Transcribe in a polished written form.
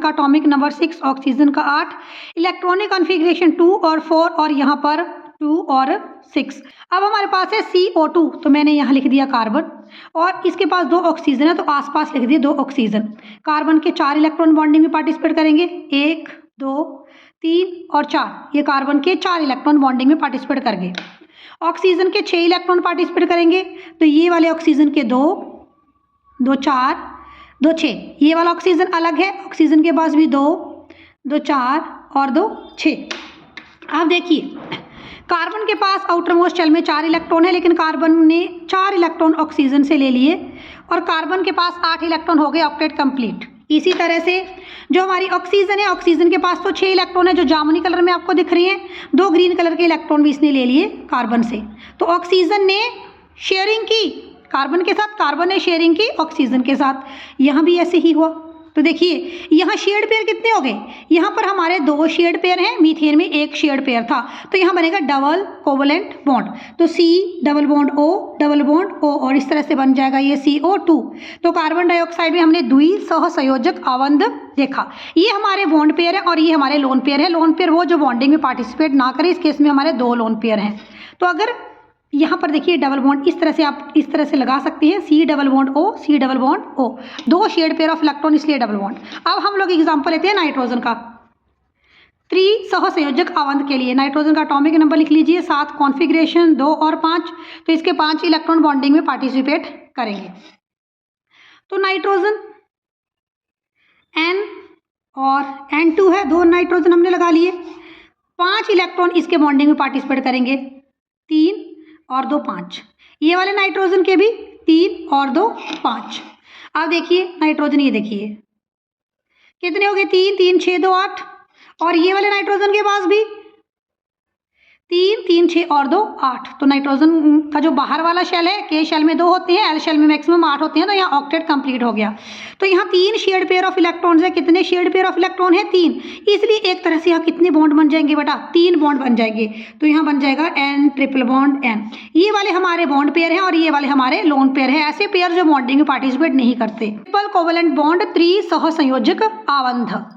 का atomic number 6, oxygen का 8, electronic configuration 2 और 4 और यहाँ पर 2 और 6। अब हमारे पास है CO2, तो मैंने यहाँ लिख दिया कार्बन, और इसके पास 2 ऑक्सीजन है तो आसपास लिख दिए 2 ऑक्सीजन। कार्बन के 4 इलेक्ट्रॉन बॉन्डिंग में पार्टिसिपेट करेंगे, 1 2 3 और 4, ये कार्बन के 4 इलेक्ट्रॉन बॉन्डिंग में पार्टिसिपेट कर गए। ऑक्सीजन के 6 इलेक्ट्रॉन पार्टिसिपेट करेंगे, तो ये वाले ऑक्सीजन के 2 2 4 2 6, ये वाला ऑक्सीजन अलग है, ऑक्सीजन के पास भी 2 2 4 और 2 6। आप देखिए कार्बन के पास आउटर मोस्ट शेल में 4 इलेक्ट्रॉन है, लेकिन कार्बन ने 4 इलेक्ट्रॉन ऑक्सीजन से ले लिए और कार्बन के पास 8 इलेक्ट्रॉन हो गए, ऑक्टेट कंप्लीट। इसी तरह से जो हमारी ऑक्सीजन है, ऑक्सीजन के पास तो 6 इलेक्ट्रॉन है जो जामुनी कलर में आपको दिख रही हैं, 2 ग्रीन कलर के इलेक्ट्रॉन भी इसने ले लिए कार्बन से। तो ऑक्सीजन ने शेयरिंग की कार्बन के साथ, कार्बन ने शेयरिंग की ऑक्सीजन के साथ, यहाँ भी ऐसे ही हुआ। तो देखिए यहाँ शेयर्ड पेयर कितने हो गए, यहाँ पर हमारे 2 शेयर्ड पेयर हैं, मीथेन में 1 शेयर्ड पेयर था, तो यहाँ बनेगा डबल कोवलेंट बॉन्ड, तो C डबल बॉन्ड O और इस तरह से बन जाएगा ये CO2। तो कार्बन डाइऑक्साइड में हमने द्विसहसंयोजक आबंध देखा। ये हमारे बॉन्ड पेयर है और ये हमारे लोन पेयर है। लोन पेयर वो जो बॉन्डिंग में पार्टिसिपेट ना करे, इस केस में हमारे 2 लोन पेयर हैं। तो अगर यहाँ पर देखिए डबल बॉन्ड इस तरह से आप इस तरह से लगा सकते हैं, C double bond O, C double bond O, 2 shared pair of electron इसलिए डबल बॉन्ड। अब हम लोग एग्जांपल लेते हैं नाइट्रोजन का। त्रिसहसंयोजक आबंध के लिए नाइट्रोजन का एटॉमिक नंबर लिख लीजिए 7, कॉन्फ़िगरेशन 2 और 5, तो इसके 5 इलेक्ट्रॉन बॉन्डिंग में पार्टिसिपेट करेंगे। तो नाइट्रोजन N और N2 है, 2 नाइट्रोजन हमने लगा लिए, 5 इलेक्ट्रॉन इसके बॉन्डिंग में पार्टिसिपेट करेंगे, 3 और 2 5। ये वाले नाइट्रोजन के भी 3 और 2 5। अब देखिए नाइट्रोजन, ये देखिए कितने हो गए, 3 3 6 2 8, और ये वाले नाइट्रोजन के पास भी 3 3 6 और 2 8। तो नाइट्रोजन का जो बाहर वाला शेल है, K शेल में 2 होते हैं, L शेल में मैक्सिमम 8 होते हैं, तो यहाँ ऑक्टेट कंप्लीट हो गया। तो यहाँ 3 शेयर्ड पेयर ऑफ इलेक्ट्रॉन्स है। कितने शेयर्ड पेयर ऑफ इलेक्ट्रॉन है, 3, इसलिए एक तरह से यहाँ कितने बॉन्ड बन जाएंगे बेटा, 3 बॉन्ड बन जाएंगे। तो यहाँ बन जाएगा N ट्रिपल बॉन्ड N। ये वाले हमारे बॉन्ड पेयर हैं और ये वाले हमारे लोन पेयर हैं, ऐसे पेयर जो बॉन्डिंग में पार्टिसिपेट नहीं करते। ट्रिपल कोवलेंट बॉन्ड त्रिसहसंयोजक आबंध।